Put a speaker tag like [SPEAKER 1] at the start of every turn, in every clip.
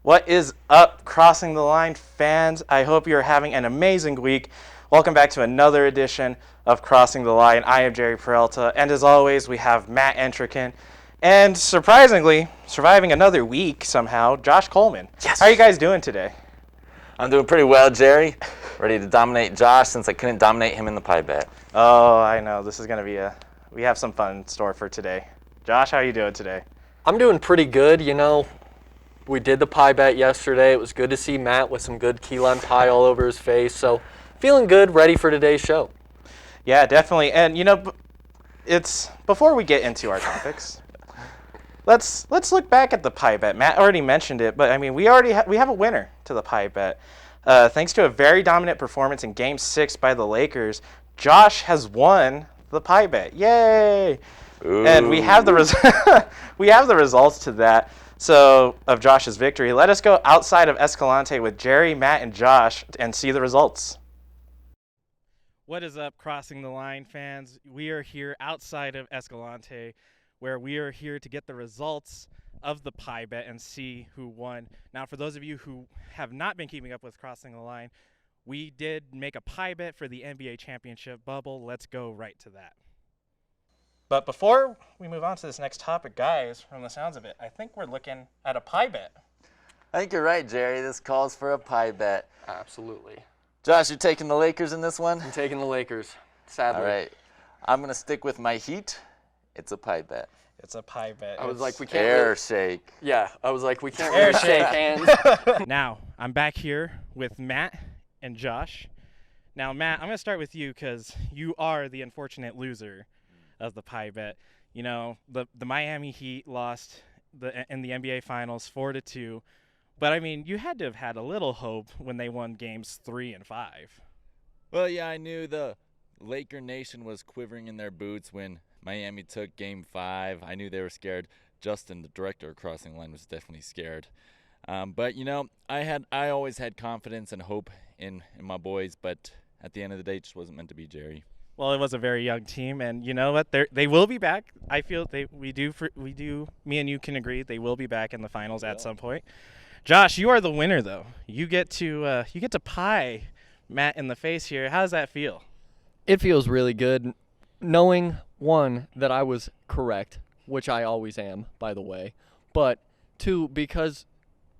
[SPEAKER 1] What is up, Crossing the Line fans? I hope you're having an amazing week. Welcome back to another edition of Crossing the Line. I am Jerry Peralta, and as always, we have Matt Entrican, and surprisingly, surviving another week somehow, Josh Coleman.
[SPEAKER 2] Yes.
[SPEAKER 1] How are you guys doing today?
[SPEAKER 2] I'm doing pretty well, Jerry. Ready to dominate Josh since I couldn't dominate him in the pie bet.
[SPEAKER 1] Oh, I know. This is going to be we have some fun in store for today. Josh, how are you doing today?
[SPEAKER 3] I'm doing pretty good. You know, we did the pie bet yesterday. It was good to see Matt with some good key lime pie all over his face. So feeling good, ready for today's show.
[SPEAKER 1] Yeah, definitely. And, you know, it's before we get into our topics, let's look back at the pie bet. Matt already mentioned it, but, I mean, we have a winner to the pie bet. Thanks to a very dominant performance in Game 6 by the Lakers, Josh has won the pie bet. Yay! Ooh. And we have the results to that. So, of Josh's victory, let us go outside of Escalante with Jerry, Matt, and Josh and see the results. What is up, Crossing the Line fans? We are here outside of Escalante, where we are here to get the results of the pie bet and see who won. Now, for those of you who have not been keeping up with Crossing the Line, we did make a pie bet for the NBA championship bubble. Let's go right to that. But before we move on to this next topic, guys, from the sounds of it, I think we're looking at a pie bet.
[SPEAKER 2] I think you're right, Jerry. This calls for a pie bet.
[SPEAKER 3] Absolutely.
[SPEAKER 2] Josh, you're taking the Lakers in this one?
[SPEAKER 3] I'm taking the Lakers, sadly.
[SPEAKER 2] All right. I'm going to stick with my Heat. It's a pie bet.
[SPEAKER 1] It's a pie bet.
[SPEAKER 3] I was like, we can't
[SPEAKER 2] air shake.
[SPEAKER 3] Yeah, I was like, we can't really shake hands.
[SPEAKER 1] Now, I'm back here with Matt and Josh. Now, Matt, I'm going to start with you because you are the unfortunate loser of the pie bet. You know, the Miami Heat lost in the NBA Finals 4-2. But, I mean, you had to have had a little hope when they won games 3 and 5.
[SPEAKER 4] Well, yeah, I knew the Laker Nation was quivering in their boots when Miami took Game 5. I knew they were scared. Justin, the director of Crossing the Line, was definitely scared. But, you know, I always had confidence and hope in my boys, but at the end of the day, it just wasn't meant to be, Jerry.
[SPEAKER 1] Well, it was a very young team, and you know what? They will be back. I feel we do. Me and you can agree they will be back in the finals at some point. Josh, you are the winner, though. You get to pie Matt in the face here. How does that feel?
[SPEAKER 3] It feels really good knowing, one, that I was correct, which I always am, by the way, but two, because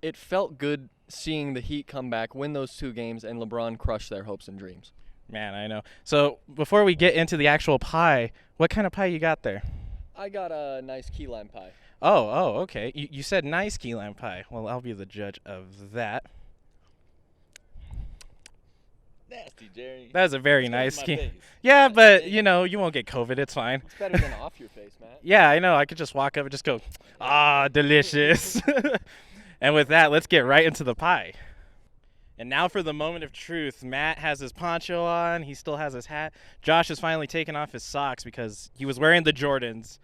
[SPEAKER 3] it felt good seeing the Heat come back, win those 2 games, and LeBron crush their hopes and dreams.
[SPEAKER 1] Man, I know. So before we get into the actual pie, what kind of pie you got there?
[SPEAKER 3] I got a nice key lime pie.
[SPEAKER 1] Oh, okay. You said nice key lime pie. Well, I'll be the judge of that.
[SPEAKER 4] Nasty, Jerry.
[SPEAKER 1] That is a very nice key. Yeah, but, you know, you won't get COVID. It's fine.
[SPEAKER 3] It's better than off your face, Matt.
[SPEAKER 1] Yeah, I know. I could just walk up and just go, delicious. And with that, let's get right into the pie. And now for the moment of truth. Matt has his poncho on. He still has his hat. Josh has finally taken off his socks because he was wearing the Jordans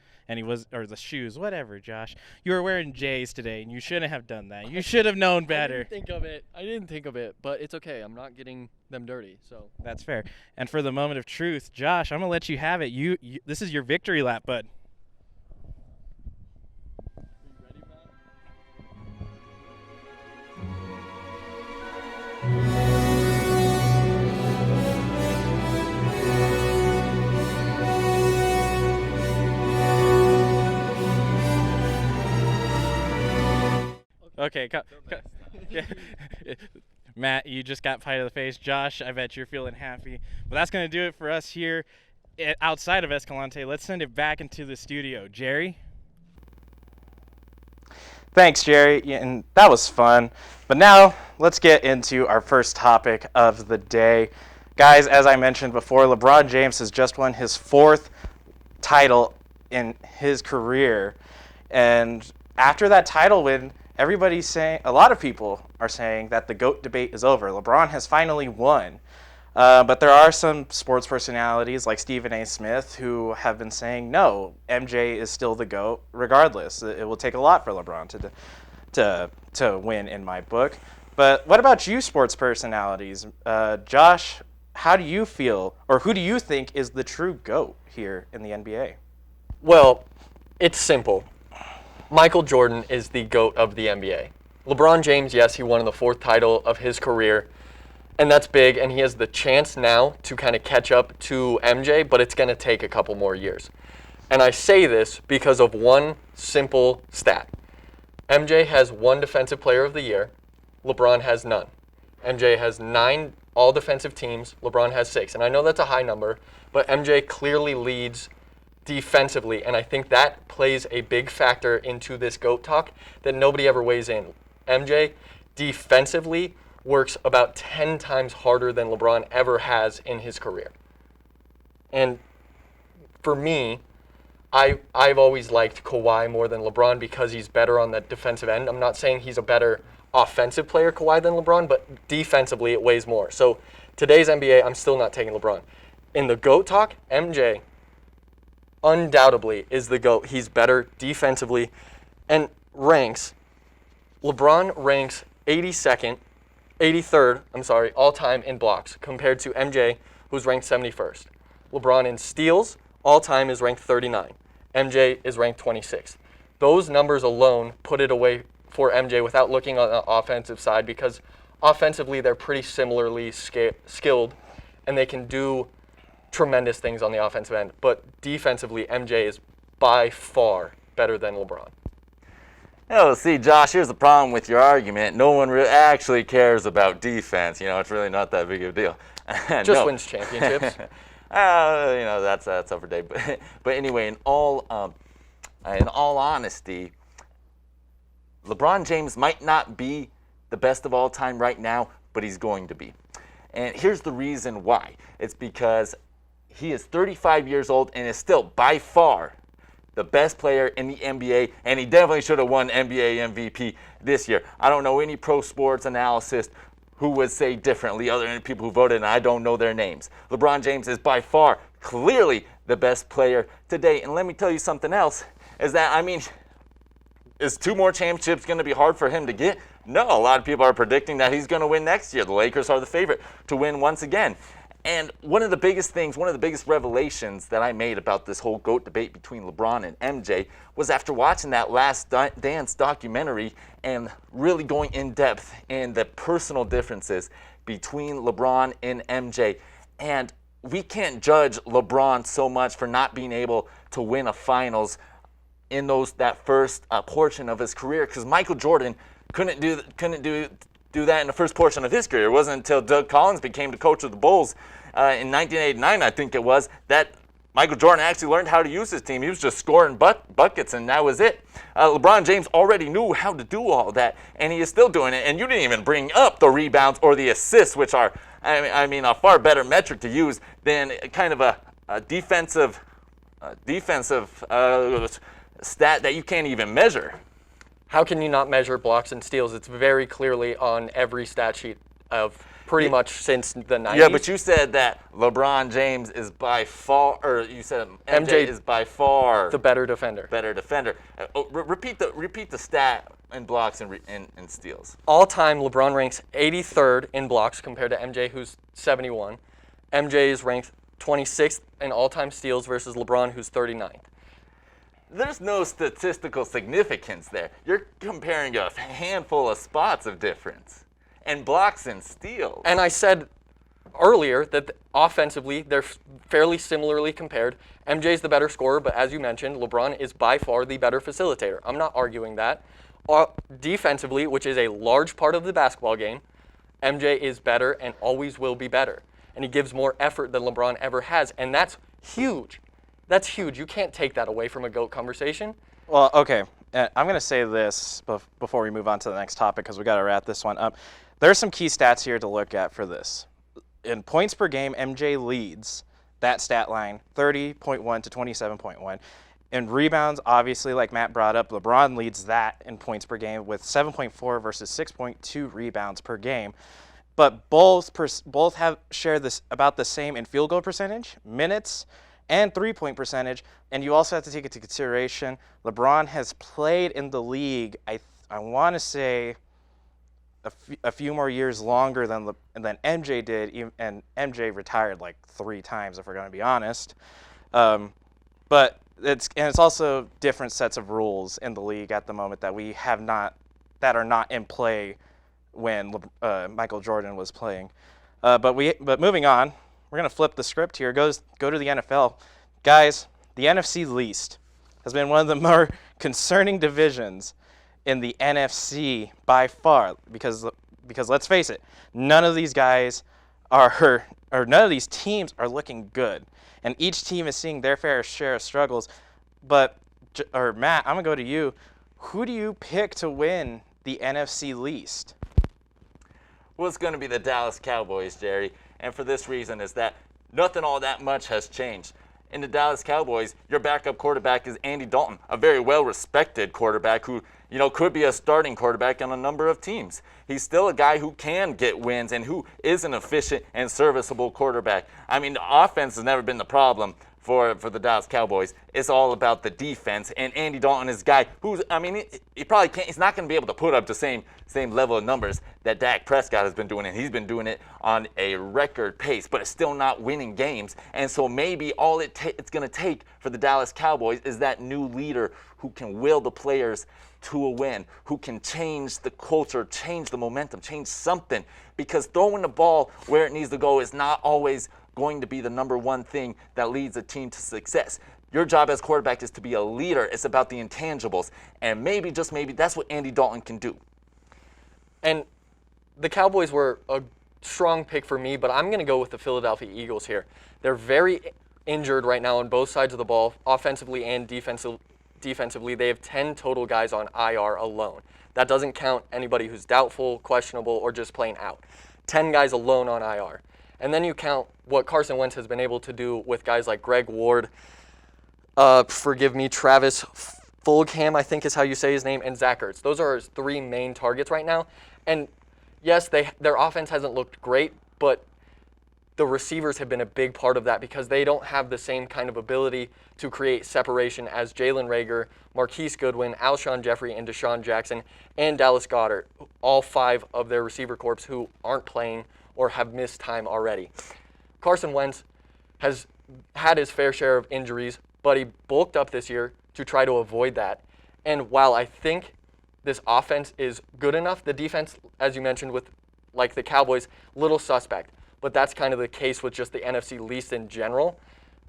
[SPEAKER 1] or the shoes, whatever, Josh. You were wearing J's today, and you shouldn't have done that. You should have known better.
[SPEAKER 3] I didn't think of it, but it's okay. I'm not getting them dirty, so.
[SPEAKER 1] That's fair. And for the moment of truth, Josh, I'm going to let you have it. You this is your victory lap, bud. Okay, Matt, you just got pie to the face. Josh, I bet you're feeling happy. But that's going to do it for us here outside of Escalante. Let's send it back into the studio. Jerry? Thanks, Jerry. Yeah, and that was fun. But now, let's get into our first topic of the day. Guys, as I mentioned before, LeBron James has just won his 4th title in his career. And after that title win, everybody's saying, a lot of people are saying that the GOAT debate is over. LeBron has finally won. But there are some sports personalities like Stephen A. Smith who have been saying, no, MJ is still the GOAT regardless. It will take a lot for LeBron to win in my book. But what about you sports personalities? Josh, how do you feel, or who do you think is the true GOAT here in the NBA?
[SPEAKER 3] Well, it's simple. Michael Jordan is the GOAT of the NBA. LeBron James, yes, he won the 4th title of his career, and that's big, and he has the chance now to kind of catch up to MJ, but it's going to take a couple more years. And I say this because of one simple stat. MJ has 1 Defensive Player of the Year. LeBron has none. MJ has 9 all-defensive teams. LeBron has 6. And I know that's a high number, but MJ clearly leads defensively, and I think that plays a big factor into this GOAT talk that nobody ever weighs in. MJ defensively works about 10 times harder than LeBron ever has in his career. And for me, I've always liked Kawhi more than LeBron because he's better on the defensive end. I'm not saying he's a better offensive player, Kawhi, than LeBron, but defensively it weighs more. So today's NBA, I'm still not taking LeBron. In the GOAT talk, MJ undoubtedly is the GOAT. He's better defensively and LeBron ranks 83rd, all-time in blocks compared to MJ, who's ranked 71st. LeBron in steals, all-time is ranked 39. MJ is ranked 26th. Those numbers alone put it away for MJ without looking on the offensive side because offensively they're pretty similarly skilled and they can do tremendous things on the offensive end. But defensively, MJ is by far better than LeBron.
[SPEAKER 2] Oh, see, Josh, here's the problem with your argument. No one really actually cares about defense. It's really not that big of a deal.
[SPEAKER 3] Just wins championships.
[SPEAKER 2] That's up for debate. But anyway, in all honesty, LeBron James might not be the best of all time right now, but he's going to be. And here's the reason why. It's because he is 35 years old and is still by far the best player in the NBA, and he definitely should have won NBA MVP this year. I don't know any pro sports analyst who would say differently other than people who voted, and I don't know their names. LeBron James is by far, clearly, the best player today. And let me tell you something else, is that, is 2 more championships going to be hard for him to get? No, a lot of people are predicting that he's going to win next year. The Lakers are the favorite to win once again. And one of the biggest revelations that I made about this whole GOAT debate between LeBron and MJ was after watching that Last Dance documentary and really going in depth in the personal differences between LeBron and MJ. And we can't judge LeBron so much for not being able to win a finals in that first portion of his career, because Michael Jordan couldn't do that in the first portion of his career. It wasn't until Doug Collins became the coach of the Bulls in 1989, I think it was, that Michael Jordan actually learned how to use his team. He was just scoring buckets, and that was it. LeBron James already knew how to do all that, and he is still doing it. And you didn't even bring up the rebounds or the assists, which are, a far better metric to use than kind of a defensive stat that you can't even measure.
[SPEAKER 3] How can you not measure blocks and steals? It's very clearly on every stat sheet of pretty much since the 90s.
[SPEAKER 2] Yeah, but you said that LeBron James is by far, or you said MJ is by far
[SPEAKER 3] the better defender.
[SPEAKER 2] Repeat the stat in blocks and steals.
[SPEAKER 3] All time, LeBron ranks 83rd in blocks compared to MJ, who's 71. MJ is ranked 26th in all-time steals versus LeBron, who's 39th.
[SPEAKER 2] There's no statistical significance there. You're comparing a handful of spots of difference. And blocks and steals.
[SPEAKER 3] And I said earlier that offensively, they're fairly similarly compared. MJ's the better scorer, but as you mentioned, LeBron is by far the better facilitator. I'm not arguing that. Defensively, which is a large part of the basketball game, MJ is better and always will be better. And he gives more effort than LeBron ever has, and that's huge. That's huge. You can't take that away from a GOAT conversation.
[SPEAKER 1] Well, okay. I'm going to say this before we move on to the next topic because we got to wrap this one up. There's some key stats here to look at for this. In points per game, MJ leads that stat line 30.1 to 27.1. In rebounds, obviously, like Matt brought up, LeBron leads that in points per game with 7.4 versus 6.2 rebounds per game. But both have shared this about the same in field goal percentage, minutes, and three-point percentage. And you also have to take into consideration LeBron has played in the league, I want to say, a few more years longer than MJ did, and MJ retired like 3 times, if we're going to be honest. But it's also different sets of rules in the league at the moment that we have not that are not in play when Michael Jordan was playing. But moving on, we're gonna flip the script here. Go to the NFL, guys. The NFC Least has been one of the more concerning divisions in the NFC by far, because let's face it, none of these guys are, or none of these teams are looking good, and each team is seeing their fair share of struggles. But, Matt, I'm gonna go to you. Who do you pick to win the NFC Least?
[SPEAKER 2] Well, it's going to be the Dallas Cowboys, Jerry, and for this reason is that nothing all that much has changed. In the Dallas Cowboys, your backup quarterback is Andy Dalton, a very well-respected quarterback who, could be a starting quarterback on a number of teams. He's still a guy who can get wins and who is an efficient and serviceable quarterback. I mean, the offense has never been the problem for the Dallas Cowboys. It's all about the defense, and Andy Dalton is a guy who's, he probably can't, he's not going to be able to put up the same level of numbers that Dak Prescott has been doing, and he's been doing it on a record pace, but it's still not winning games. And so maybe all it's going to take for the Dallas Cowboys is that new leader who can will the players to a win, who can change the culture, change the momentum, change something, because throwing the ball where it needs to go is not always going to be the number one thing that leads a team to success. Your job as quarterback is to be a leader. It's about the intangibles. And maybe, just maybe, that's what Andy Dalton can do.
[SPEAKER 3] And the Cowboys were a strong pick for me, but I'm going to go with the Philadelphia Eagles here. They're very injured right now on both sides of the ball, offensively and defensively. They have 10 total guys on IR alone. That doesn't count anybody who's doubtful, questionable, or just plain out. 10 guys alone on IR. And then you count what Carson Wentz has been able to do with guys like Greg Ward, Travis Fulgham, I think is how you say his name, and Zach Ertz. Those are his three main targets right now. And yes, their offense hasn't looked great, but the receivers have been a big part of that because they don't have the same kind of ability to create separation as Jalen Reagor, Marquise Goodwin, Alshon Jeffrey, and Deshaun Jackson, and Dallas Goedert, all 5 of their receiver corps who aren't playing or have missed time already. Carson Wentz has had his fair share of injuries, but he bulked up this year to try to avoid that. And while I think this offense is good enough, the defense, as you mentioned, with like the Cowboys, little suspect. But that's kind of the case with just the NFC Least in general.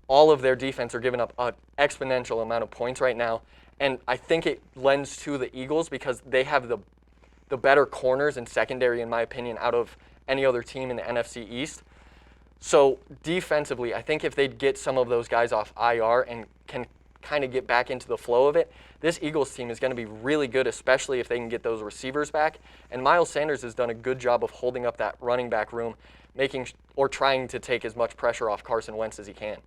[SPEAKER 3] All of their defense are giving up an exponential amount of points right now. And I think it lends to the Eagles because they have the better corners and secondary, in my opinion, out of any other team in the NFC East. So defensively, I think if they get some of those guys off IR and can kind of get back into the flow of it, this Eagles team is going to be really good, especially if they can get those receivers back. And Miles Sanders has done a good job of holding up that running back room, trying to take as much pressure off Carson Wentz as he can.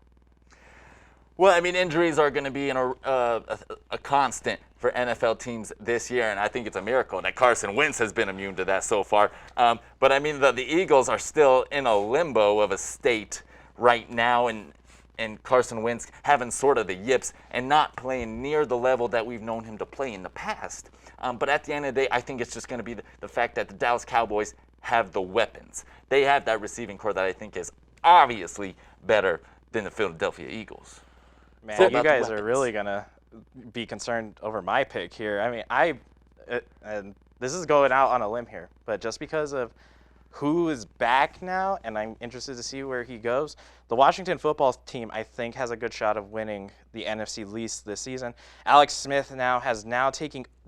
[SPEAKER 2] Well, injuries are going to be a constant for NFL teams this year, and I think it's a miracle that Carson Wentz has been immune to that so far. But the Eagles are still in a limbo of a state right now, and Carson Wentz having sort of the yips and not playing near the level that we've known him to play in the past. But at the end of the day, I think it's just going to be the fact that the Dallas Cowboys have the weapons. They have that receiving core that I think is obviously better than the Philadelphia Eagles.
[SPEAKER 1] Man, you guys are really going to be concerned over my pick here. And this is going out on a limb here, but just because of who is back now, and I'm interested to see where he goes, the Washington football team, I think, has a good shot of winning the NFC Least this season. Alex Smith has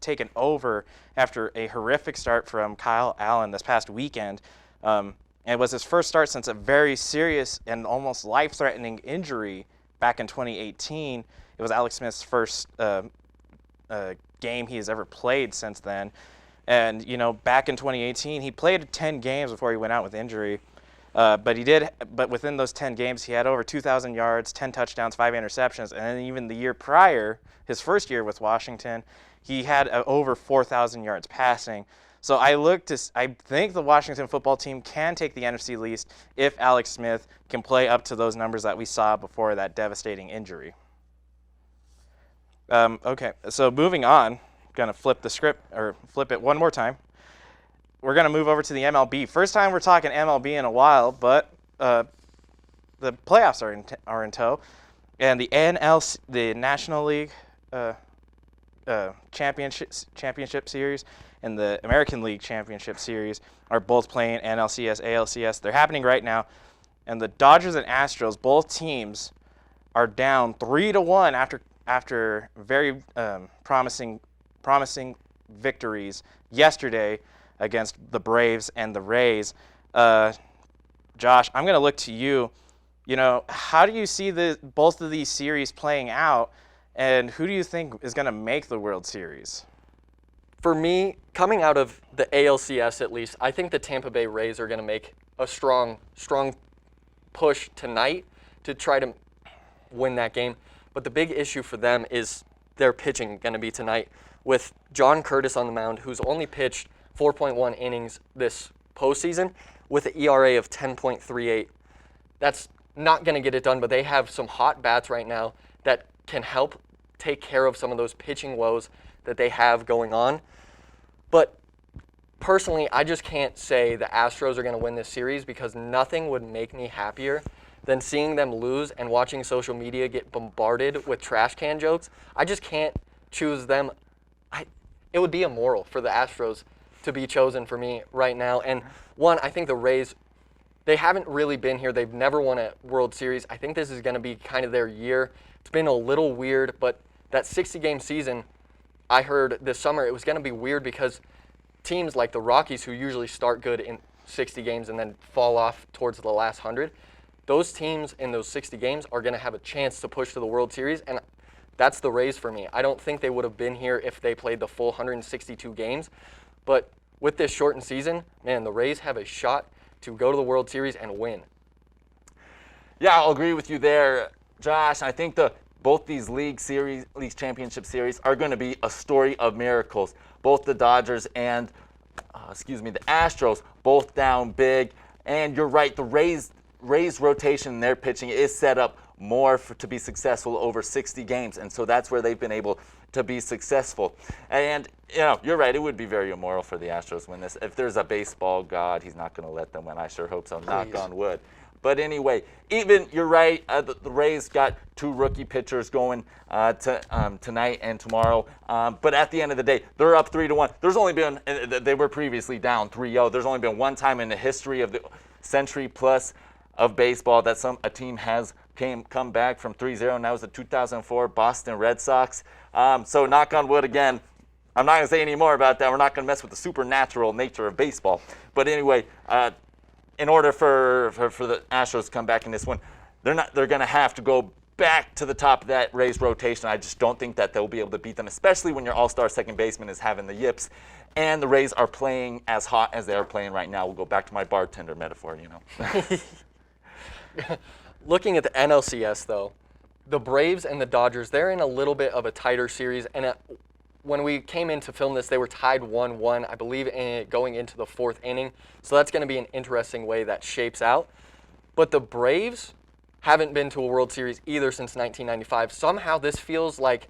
[SPEAKER 1] taken over after a horrific start from Kyle Allen this past weekend. And it was his first start since a very serious and almost life-threatening injury back in 2018. It was Alex Smith's first game he has ever played since then. And, back in 2018, he played 10 games before he went out with injury. But within those 10 games, he had over 2,000 yards, 10 touchdowns, 5 interceptions. And then even the year prior, his first year with Washington, he had over 4,000 yards passing. So I think the Washington football team can take the NFC Least if Alex Smith can play up to those numbers that we saw before that devastating injury. Okay, so moving on, going to flip the script, or flip it one more time. We're going to move over to the MLB. First time we're talking MLB in a while, but the playoffs are in tow, and the NLCS, the National League Championship Series, in the American League Championship Series are both playing NLCS, ALCS. They're happening right now. And the Dodgers and Astros, both teams, are down 3-1 after very promising victories yesterday against the Braves and the Rays. Josh, I'm going to look to you. How do you see both of these series playing out, and who do you think is going to make the World Series?
[SPEAKER 3] For me, coming out of the ALCS at least, I think the Tampa Bay Rays are going to make a strong push tonight to try to win that game. But the big issue for them is their pitching going to be tonight with John Curtis on the mound, who's only pitched 4.1 innings this postseason with an ERA of 10.38. That's not going to get it done, but they have some hot bats right now that can help take care of some of those pitching woes that they have going on. But personally, I just can't say the Astros are going to win this series because nothing would make me happier than seeing them lose and watching social media get bombarded with trash can jokes. I just can't choose them. It would be immoral for the Astros to be chosen for me right now. And one, I think the Rays, they haven't really been here. They've never won a World Series. I think this is going to be kind of their year. It's been a little weird, but that 60-game season, I heard this summer, it was going to be weird because teams like the Rockies, who usually start good in 60 games and then fall off towards the last 100, those teams in those 60 games are going to have a chance to push to the World Series, and that's the Rays for me. I don't think they would have been here if they played the full 162 games, but with this shortened season, man, the Rays have a shot to go to the World Series and win.
[SPEAKER 2] Yeah, I'll agree with you there, Josh. I think both these league championship series are going to be a story of miracles. Both the Dodgers and, the Astros, both down big. And you're right, the Rays rotation in their pitching is set up more to be successful over 60 games. And so that's where they've been able to be successful. And, you're right, it would be very immoral for the Astros to win this. If there's a baseball god, he's not going to let them win. I sure hope so. Please. Knock on wood. But anyway, you're right, the Rays got two rookie pitchers going tonight and tomorrow. But at the end of the day, they're up 3-1. They were previously down 3-0. There's only been one time in the history of the century plus of baseball that a team has come back from 3-0, and that was the 2004 Boston Red Sox. So knock on wood again. I'm not going to say any more about that. We're not going to mess with the supernatural nature of baseball. But anyway, in order for the Astros to come back in this one, they're going to have to go back to the top of that Rays rotation. I just don't think that they'll be able to beat them, especially when your all-star second baseman is having the yips. And the Rays are playing as hot as they are playing right now. We'll go back to my bartender metaphor,
[SPEAKER 3] Looking at the NLCS, though, the Braves and the Dodgers, they're in a little bit of a tighter series. And when we came in to film this, they were tied 1-1, I believe, going into the fourth inning. So that's going to be an interesting way that shapes out. But the Braves haven't been to a World Series either since 1995. Somehow this feels like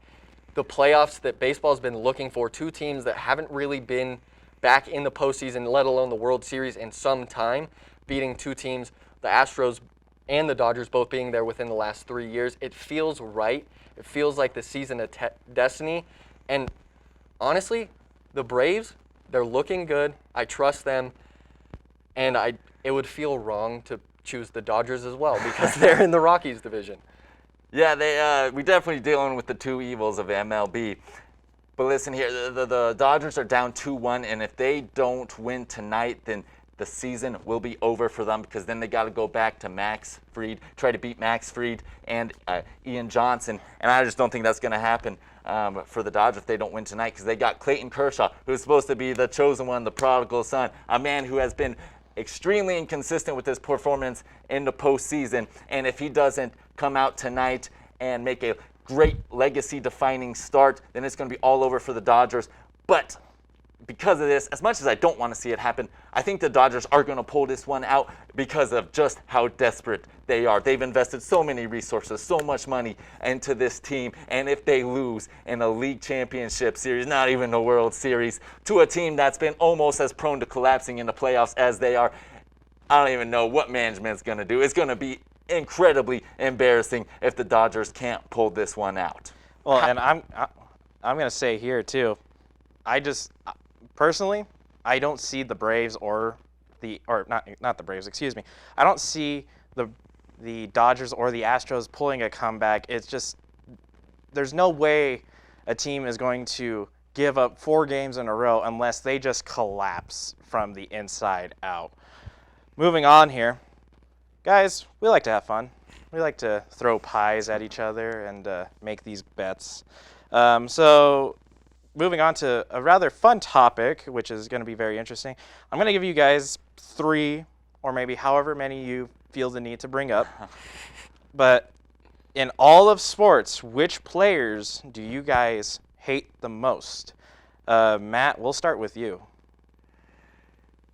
[SPEAKER 3] the playoffs that baseball's been looking for, two teams that haven't really been back in the postseason, let alone the World Series in some time, beating two teams, the Astros and the Dodgers both being there within the last 3 years. It feels right. It feels like the season of destiny. And honestly, the Braves, they're looking good. I trust them. And it would feel wrong to choose the Dodgers as well because they're in the Rockies division.
[SPEAKER 2] Yeah, we definitely dealing with the two evils of MLB. But listen here, the Dodgers are down 2-1, and if they don't win tonight, then the season will be over for them because then they got to go back to Max Fried, try to beat Max Fried and Ian Johnson. And I just don't think that's going to happen for the Dodgers if they don't win tonight because they got Clayton Kershaw, who's supposed to be the chosen one, the prodigal son, a man who has been extremely inconsistent with his performance in the postseason. And if he doesn't come out tonight and make a great legacy-defining start, then it's going to be all over for the Dodgers. But because of this, as much as I don't want to see it happen, I think the Dodgers are going to pull this one out because of just how desperate they are. They've invested so many resources, so much money into this team, and if they lose in a league championship series, not even a World Series, to a team that's been almost as prone to collapsing in the playoffs as they are, I don't even know what management's going to do. It's going to be incredibly embarrassing if the Dodgers can't pull this one out.
[SPEAKER 1] Well, and I'm going to say here too, personally, I don't see the Braves not the Braves, excuse me. I don't see the Dodgers or the Astros pulling a comeback. It's just there's no way a team is going to give up 4 games in a row unless they just collapse from the inside out. Moving on here. Guys, we like to have fun. We like to throw pies at each other and make these bets. So moving on to a rather fun topic, which is going to be very interesting. I'm going to give you guys 3 or maybe however many you feel the need to bring up. But in all of sports, which players do you guys hate the most? Matt, we'll start with you.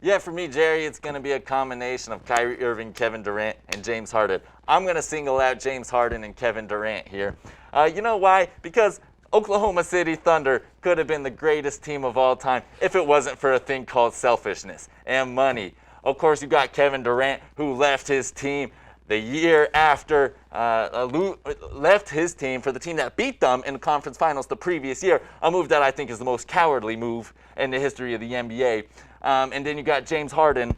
[SPEAKER 2] Yeah, for me, Jerry, it's going to be a combination of Kyrie Irving, Kevin Durant, and James Harden. I'm going to single out James Harden and Kevin Durant here. You know why? Because Oklahoma City Thunder could have been the greatest team of all time if it wasn't for a thing called selfishness and money. Of course, you got Kevin Durant, who left his team the year after, left his team for the team that beat them in the conference finals the previous year, a move that I think is the most cowardly move in the history of the NBA. And then you got James Harden,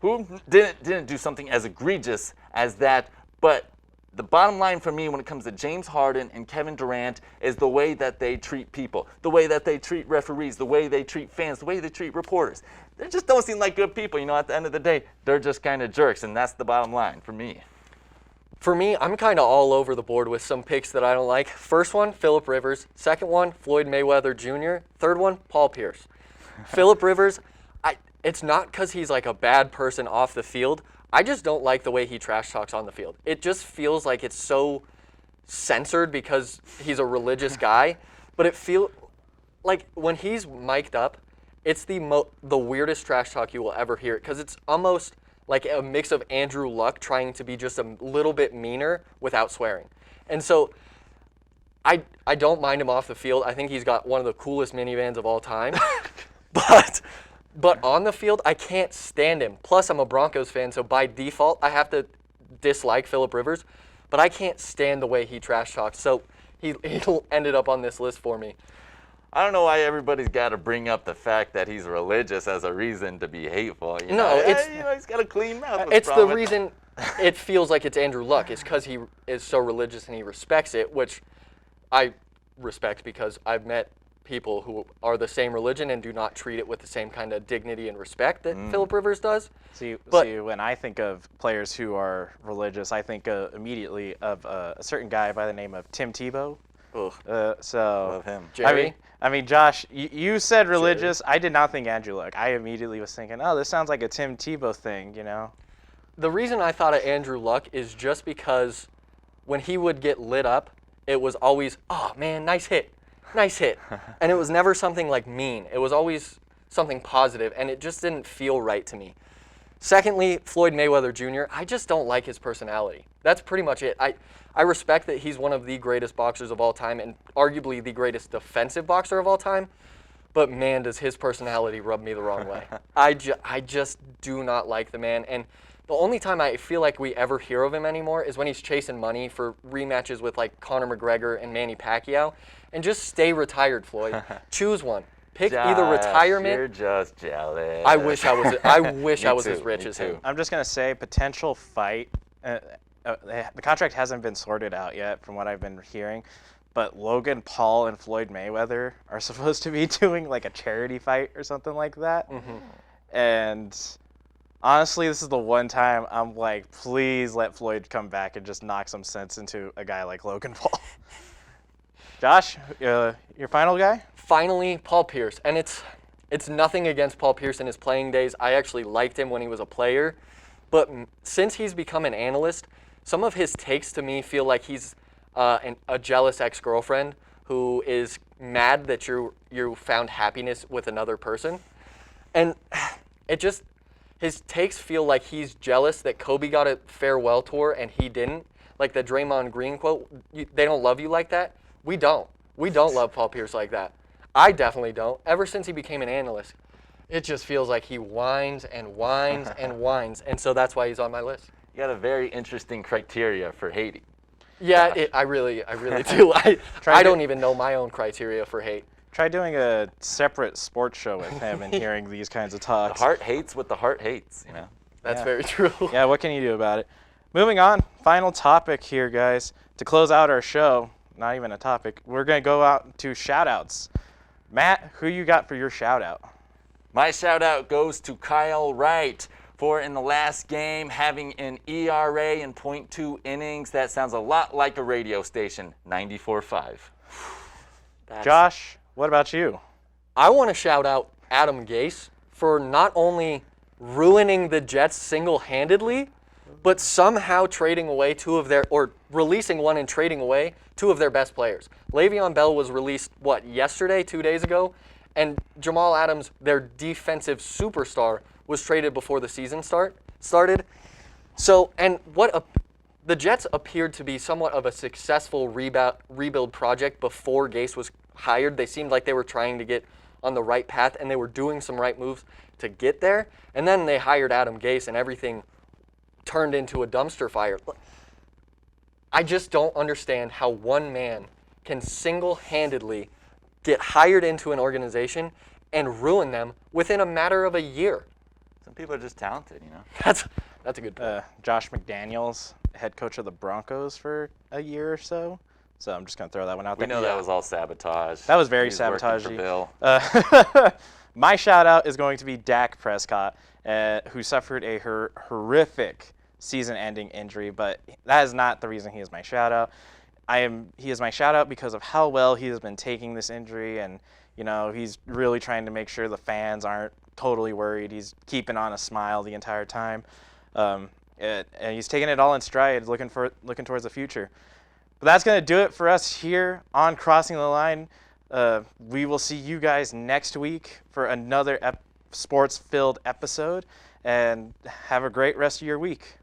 [SPEAKER 2] who didn't do something as egregious as that. But the bottom line for me when it comes to James Harden and Kevin Durant is the way that they treat people, the way that they treat referees, the way they treat fans, the way they treat reporters. They just don't seem like good people. You know, at the end of the day, they're just kind of jerks, and that's the bottom line for me.
[SPEAKER 3] For me, I'm kind of all over the board with some picks that I don't like. First one, Phillip Rivers. Second one, Floyd Mayweather Jr. Third one, Paul Pierce. Phillip Rivers, it's not because he's like a bad person off the field. I just don't like the way he trash talks on the field. It just feels like it's so censored because he's a religious guy. But it feels like when he's mic'd up, it's the weirdest trash talk you will ever hear. Because it's almost like a mix of Andrew Luck trying to be just a little bit meaner without swearing. And so I don't mind him off the field. I think he's got one of the coolest minivans of all time. But on the field, I can't stand him. Plus, I'm a Broncos fan, so by default, I have to dislike Phillip Rivers. But I can't stand the way he trash talks, so he ended up on this list for me.
[SPEAKER 2] I don't know why everybody's got to bring up the fact that he's religious as a reason to be hateful. You know, he's got a clean mouth.
[SPEAKER 3] It's the reason it feels like it's Andrew Luck. It's because he is so religious and he respects it, which I respect because I've met people who are the same religion and do not treat it with the same kind of dignity and respect that Phillip Rivers does.
[SPEAKER 1] See, when I think of players who are religious, I think immediately of a certain guy by the name of Tim Tebow.
[SPEAKER 2] Love him.
[SPEAKER 3] Jerry?
[SPEAKER 1] I mean, Josh, you said religious. Jerry. I did not think Andrew Luck. I immediately was thinking, oh, this sounds like a Tim Tebow thing, you know?
[SPEAKER 3] The reason I thought of Andrew Luck is just because when he would get lit up, it was always, oh, man, nice hit. Nice hit. And it was never something like mean. It was always something positive, and it just didn't feel right to me. Secondly, Floyd Mayweather Jr., I just don't like his personality. That's pretty much it. I respect that he's one of the greatest boxers of all time and arguably the greatest defensive boxer of all time, but man, does his personality rub me the wrong way. I just do not like the man, and the only time I feel like we ever hear of him anymore is when he's chasing money for rematches with like Conor McGregor and Manny Pacquiao. And just stay retired, Floyd. Choose one. Pick either retirement.
[SPEAKER 2] You're just jealous.
[SPEAKER 3] I wish I was as rich as him.
[SPEAKER 1] I'm just gonna say potential fight. The contract hasn't been sorted out yet, from what I've been hearing. But Logan Paul and Floyd Mayweather are supposed to be doing like a charity fight or something like that. Mm-hmm. And honestly, this is the one time I'm like, please let Floyd come back and just knock some sense into a guy like Logan Paul. Josh, your final guy?
[SPEAKER 3] Finally, Paul Pierce. And it's nothing against Paul Pierce in his playing days. I actually liked him when he was a player. But since he's become an analyst, some of his takes to me feel like he's a jealous ex-girlfriend who is mad that you found happiness with another person. And his takes feel like he's jealous that Kobe got a farewell tour and he didn't. Like the Draymond Green quote, they don't love you like that. We don't. We don't love Paul Pierce like that. I definitely don't. Ever since he became an analyst, it just feels like he whines and whines and whines, and so that's why he's on my list.
[SPEAKER 2] You got a very interesting criteria for hating.
[SPEAKER 3] Yeah, I really do. I don't even know my own criteria for hate.
[SPEAKER 1] Try doing a separate sports show with him and hearing these kinds of
[SPEAKER 2] The
[SPEAKER 1] talks.
[SPEAKER 2] heart hates what the heart hates, you know.
[SPEAKER 3] That's
[SPEAKER 1] Yeah.
[SPEAKER 3] very true.
[SPEAKER 1] Yeah, what can you do about it? Moving on, final topic here, guys. To close out our show, not even a topic, we're going to go out to shout-outs. Matt, who you got for your shout-out?
[SPEAKER 2] My shout out goes to Kyle Wright for in the last game having an ERA in .2 innings. That sounds a lot like a radio station, 94.5.
[SPEAKER 1] Josh, what about you?
[SPEAKER 3] I want to shout out Adam Gase for not only ruining the Jets single-handedly, but somehow trading away releasing one and trading away two of their best players. Le'Veon Bell was released, yesterday, 2 days ago? And Jamal Adams, their defensive superstar, was traded before the season started. So, and the Jets appeared to be somewhat of a successful rebuild project before Gase was hired. They seemed like they were trying to get on the right path, and they were doing some right moves to get there. And then they hired Adam Gase, and everything turned into a dumpster fire. I just don't understand how one man can single-handedly get hired into an organization and ruin them within a matter of a year.
[SPEAKER 2] Some people are just talented, you know.
[SPEAKER 3] That's a good point.
[SPEAKER 1] Josh McDaniels, head coach of the Broncos for a year or so. So I'm just going to throw that one out
[SPEAKER 2] We
[SPEAKER 1] there.
[SPEAKER 2] know that was all sabotage.
[SPEAKER 1] That was very
[SPEAKER 2] He's working for
[SPEAKER 1] sabotagey.
[SPEAKER 2] Bill.
[SPEAKER 1] My shout-out is going to be Dak Prescott, who suffered a horrific season-ending injury, but that is not the reason he is my shout-out. He is my shout-out because of how well he has been taking this injury, and he's really trying to make sure the fans aren't totally worried. He's keeping on a smile the entire time, and he's taking it all in stride, looking towards the future. But that's going to do it for us here on Crossing the Line. We will see you guys next week for another sports-filled episode, and have a great rest of your week.